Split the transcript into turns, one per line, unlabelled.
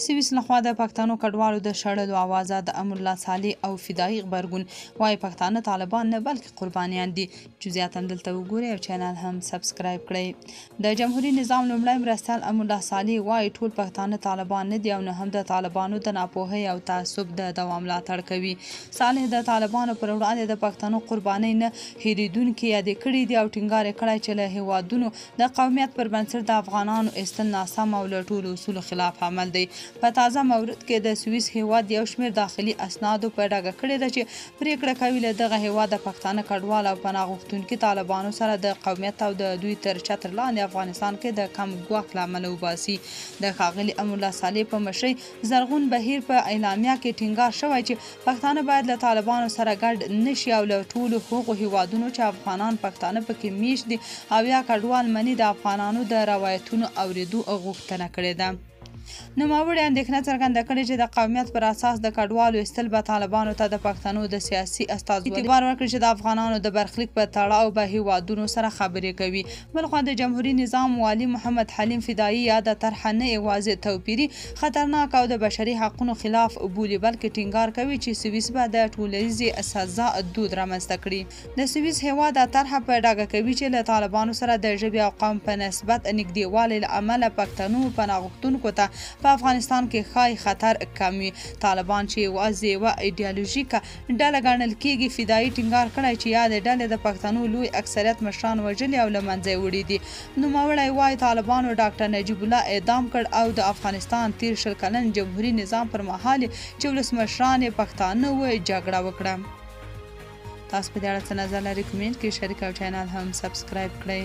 سویس لخوا د پښتنو کډوالو د شړلو اوازه د امر الله صالح او فدایي غبرګون وايي پښتانه طالبان نه بلکې قربانیان دي. جزئیات هم دلته وګورئ او چینل هم سبسکرایب کړئ. د جمهوریت نظام لومړی مرستیال امر الله صالح وايي ټول پښتانه طالبان نه دي او نه هم د طالبانو د ناپوهۍ او تعصب د دوام ملاتړ کوي. صالح د طالبانو پر وړاندې د پښتنو قربانۍ نه هېرېدونکې یادې کړې دي او ټینګار یې کړی چې له هېوادونو د قومیت پر بنسټ د افغانانو ایستل ناسم او له ټولو اصولو خلاف عمل دی. په تازه مورد کې د سویس هیواد یو شمېر داخلي اسنادو په ډاګه کړې ده چې پریکړه کوي له دغه هیواد د پښتانه کډوال او پناه غوښتونکي طالبانو سره د قومیت او د دوی تر چتر لاندې افغانستان کې د کم ګواښ له امله وباسي. د ښاغلي امر الله صالح په مشرۍ زرغون بهیر په اعلامیه کې ټینګار شوی چې پښتانه باید له طالبانو سره ګډ نشي او له ټولو هغو هیوادونو چې افغانان پښتانه پکې میشت دي او یا کډوال مني د افغانانو د روایتونو اورېدو غوښتنه کړې ده. نوموړي اندېښنه څرګنده کړې چې د قومیت پر اساس د کډوالو ایستل به طالبانو ته د پښتنو د سیاسي استازولۍ اعتبار ورکړي چې د افغانانو د برخلیک په تړاو به هیوادونو سره خبرې کوي. بلخوا د جمهوریت نظام والي محمد حلیم فدایي یاده طرحه نه یوازې توپیري خطرناک او د بشري حقونو خلاف بولي بلکې ټینګار کوي چې سویس به د ټولنیزې سزا دود رامنځته کړي. د سویس هیواد طرحه په ډاګه کوي چې له طالبانو سره د ژبې او قوم په نسبت نږدېوالي له امله پښتنو پناه غوښتونکو ته په افغانستان کې ښایي خطر کم وي. طالبان چې یوازې یوه ایډیالوژیکه ډله ګڼل کېږي. فدایي ټینګار کړی چې یادې ډلې د پښتنو لوی اکثریت مشران وژلي او له منځه یې وړي دي. نوموړی وایي طالبانو ډاکټر نجیب الله اعدام کړ او د افغانستان تیر شل کلن جمهوري نظام پر مهال چې ولسمشران یې پښتانه و جګړه وکړه. تاسو په دې اړه څه نظر لرئ؟ کومنټ کې شریک او چینل هم سبسکرایب کړئ.